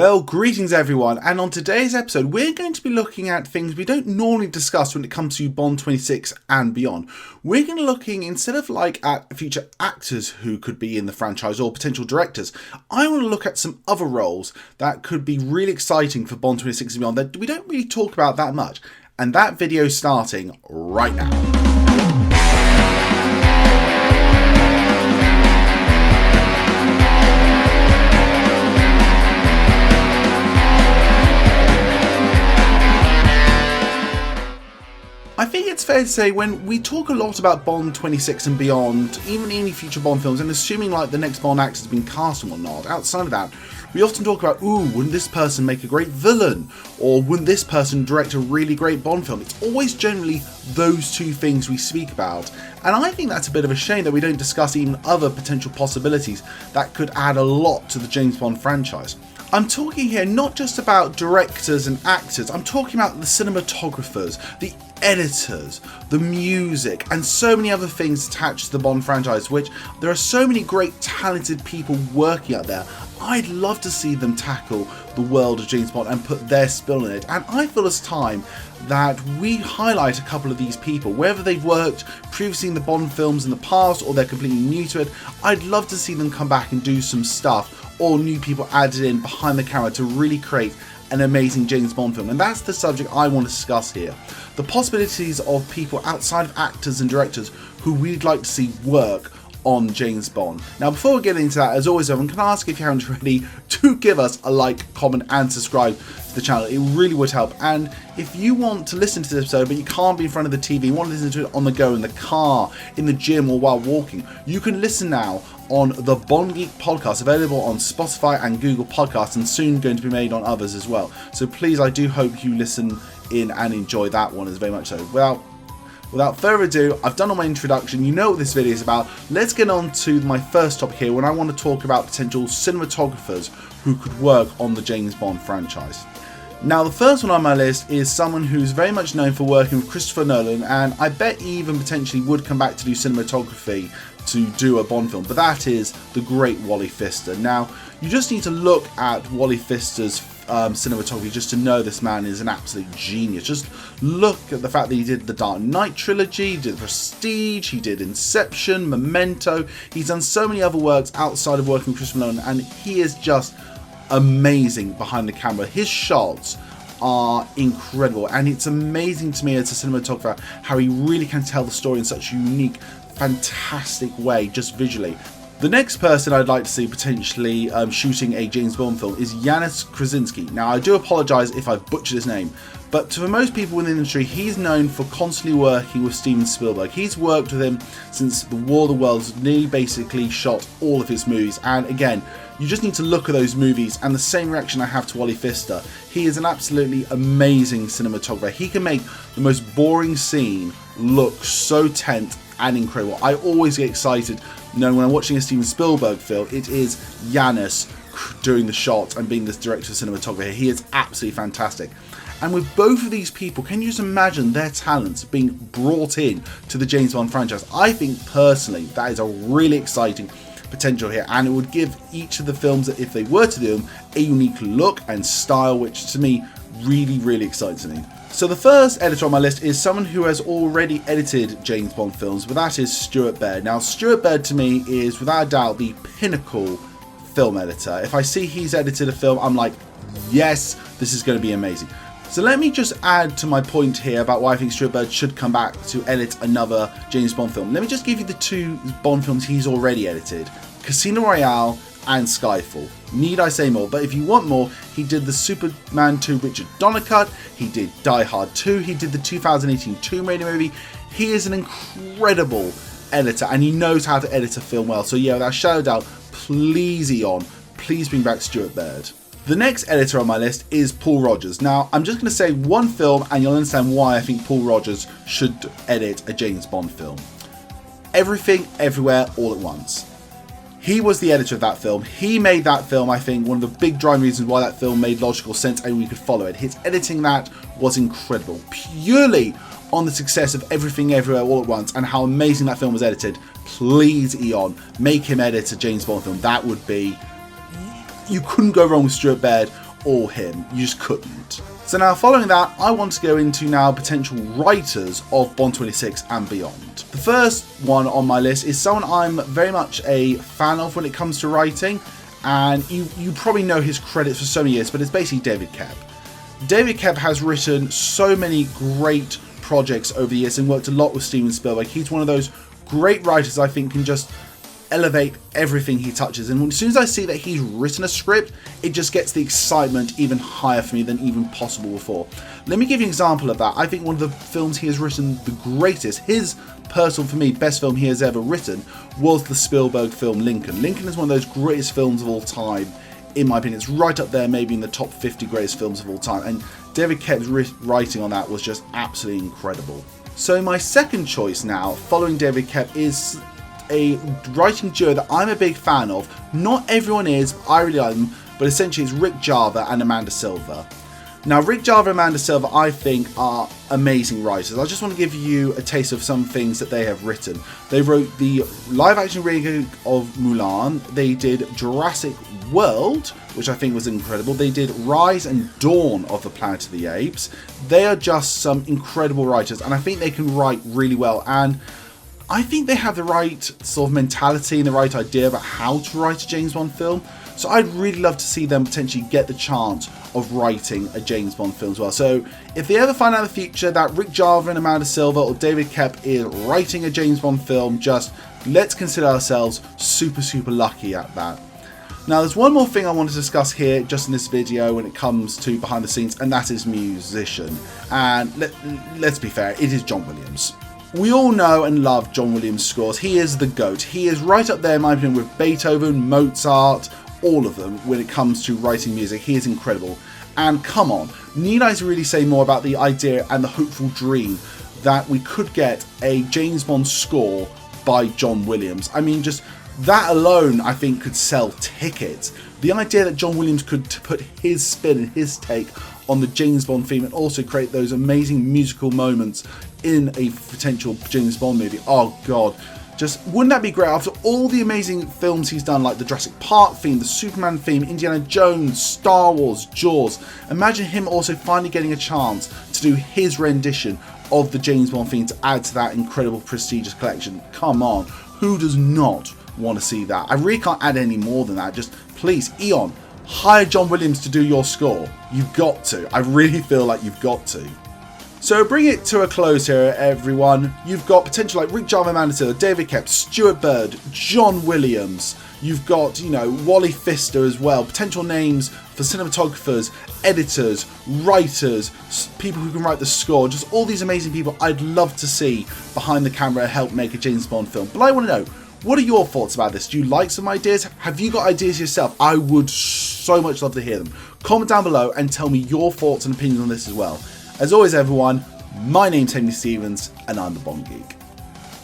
Well, greetings everyone, and on today's episode we're going to be looking at things we don't normally discuss when it comes to Bond 26 and beyond. We're going to be looking, instead of at future actors who could be in the franchise or potential directors, I want to look at some other roles that could be really exciting for Bond 26 and beyond that we don't really talk about that much. And that video is starting right now. I think it's fair to say when we talk a lot about Bond 26 and beyond, even any future Bond films, and assuming the next Bond actor has been cast and whatnot, outside of that, we often talk about, wouldn't this person make a great villain? Or wouldn't this person direct a really great Bond film? It's always generally those two things we speak about. And I think that's a bit of a shame that we don't discuss even other potential possibilities that could add a lot to the James Bond franchise. I'm talking here not just about directors and actors, I'm talking about the cinematographers, the editors, the music, and so many other things attached to the Bond franchise, which there are so many great talented people working out there. I'd love to see them tackle the world of James Bond and put their spin on it, and I feel it's time that we highlight a couple of these people, whether they've worked previously in the Bond films in the past or they're completely new to it. I'd love to see them come back and do some stuff, or new people added in behind the camera to really create an amazing James Bond film. And that's the subject I want to discuss here. The possibilities of people outside of actors and directors who we'd like to see work on James Bond. Now, before we get into that, as always, everyone, can I ask if you haven't already to give us a like, comment and subscribe to the channel. It really would help. And if you want to listen to this episode but you can't be in front of the TV, you want to listen to it on the go, in the car, in the gym, or while walking, you can listen now on the Bond Geek podcast, available on Spotify and Google Podcasts, and soon going to be made on others as well. So please, I do hope you listen in and enjoy that one as very much so. Without further ado, I've done all my introduction, you know what this video is about. Let's get on to my first topic here, when I want to talk about potential cinematographers who could work on the James Bond franchise. Now, the first one on my list is someone who's very much known for working with Christopher Nolan, and I bet he even potentially would come back to do cinematography to do a Bond film, but that is the great Wally Pfister. Now, you just need to look at Wally Pfister's cinematography just to know this man is an absolute genius. Just look at the fact that he did the Dark Knight trilogy, he did Prestige, he did Inception, Memento. He's done so many other works outside of working with Christopher Nolan, and he is just amazing behind the camera. His shots are incredible, and it's amazing to me as a cinematographer how he really can tell the story in such a unique, fantastic way, just visually. The next person I'd like to see potentially shooting a James Bond film is Janusz Krasinski. Now, I do apologise if I've butchered his name, but for most people in the industry, he's known for constantly working with Steven Spielberg. He's worked with him since The War of the Worlds, nearly basically shot all of his movies, and again, you just need to look at those movies, and the same reaction I have to Wally Pfister. He is an absolutely amazing cinematographer. He can make the most boring scene look so tense and incredible. I always get excited knowing when I'm watching a Steven Spielberg film, it is Janusz doing the shots and being this director of cinematography. He is absolutely fantastic. And with both of these people, can you just imagine their talents being brought in to the James Bond franchise? I think personally that is a really exciting potential here, and it would give each of the films, if they were to do them, a unique look and style, which to me really excites me. So the first editor on my list is someone who has already edited James Bond films, but that is Stuart Baird. Now, Stuart Baird to me is without a doubt the pinnacle film editor. If I see he's edited a film, I'm like, yes, this is going to be amazing. So let me just add to my point here about why I think Stuart Baird should come back to edit another James Bond film. Let me just give you the two Bond films he's already edited: Casino Royale and Skyfall. Need I say more? But if you want more, he did the Superman 2 Richard Donner cut, he did Die Hard 2, he did the 2018 Tomb Raider movie. He is an incredible editor, and he knows how to edit a film well. So yeah, without a shadow of doubt, please Eon, please bring back Stuart Baird. The next editor on my list is Paul Rogers. Now, I'm just going to say one film and you'll understand why I think Paul Rogers should edit a James Bond film. Everything, Everywhere, All at Once. He was the editor of that film. He made that film, I think, one of the big driving reasons why that film made logical sense and we could follow it. His editing that was incredible. Purely on the success of Everything Everywhere All at Once and how amazing that film was edited, please Eon, make him edit a James Bond film. That would be... You couldn't go wrong with Stuart Baird all him. You just couldn't. So now, following that, I want to go into now potential writers of Bond 26 and beyond. The first one on my list is someone I'm very much a fan of when it comes to writing, and you probably know his credits for so many years, but it's basically David Koepp. David Koepp has written so many great projects over the years and worked a lot with Steven Spielberg. He's one of those great writers I think can just elevate everything he touches, and as soon as I see that he's written a script, it just gets the excitement even higher for me than even possible before. Let me give you an example of that. I think one of the films he has written the greatest, his personal, for me, best film he has ever written, was the Spielberg film Lincoln. Lincoln is one of those greatest films of all time, in my opinion. It's right up there, maybe in the top 50 greatest films of all time, and David Koepp's writing on that was just absolutely incredible. So my second choice now, following David Koepp, is a writing duo that I'm a big fan of. Not everyone is, but I really like them, but essentially it's Rick Jarver and Amanda Silver. Now, Rick Jarver and Amanda Silver, I think, are amazing writers. I just want to give you a taste of some things that they have written. They wrote the live-action remake of Mulan. They did Jurassic World, which I think was incredible. They did Rise and Dawn of the Planet of the Apes. They are just some incredible writers, and I think they can write really well. And I think they have the right sort of mentality and the right idea about how to write a James Bond film. So I'd really love to see them potentially get the chance of writing a James Bond film as well. So if they ever find out in the future that Rick Jarver and Amanda Silver or David Koepp is writing a James Bond film, just let's consider ourselves super, super lucky at that. Now, there's one more thing I want to discuss here just in this video when it comes to behind the scenes, and that is musician. And let's be fair, it is John Williams. We all know and love John Williams' scores. He is the GOAT. He is right up there, in my opinion, with Beethoven, Mozart, all of them when it comes to writing music. He is incredible. And come on, need I really say more about the idea and the hopeful dream that we could get a James Bond score by John Williams? I mean, just that alone, I think, could sell tickets. The idea that John Williams could put his spin and his take on the James Bond theme and also create those amazing musical moments in a potential James Bond movie. Oh god, just wouldn't that be great? After all the amazing films he's done, like the Jurassic Park theme, the Superman theme, Indiana Jones, Star Wars, Jaws, imagine him also finally getting a chance to do his rendition of the James Bond theme to add to that incredible prestigious collection. Come on, who does not want to see that? I really can't add any more than that. Just please, Eon, hire John Williams to do your score. You've got to. I really feel like you've got to. So bring it to a close here, everyone. You've got potential like Rick Jarver, Amanda Silver, David Koepp, Stuart Bird, John Williams. You've got, Wally Pfister as well. Potential names for cinematographers, editors, writers, people who can write the score. Just all these amazing people I'd love to see behind the camera help make a James Bond film. But I want to know, what are your thoughts about this? Do you like some ideas? Have you got ideas yourself? I would so much love to hear them. Comment down below and tell me your thoughts and opinions on this as well. As always, everyone, my name's Henry Stevens, and I'm the Bond Geek.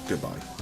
Goodbye.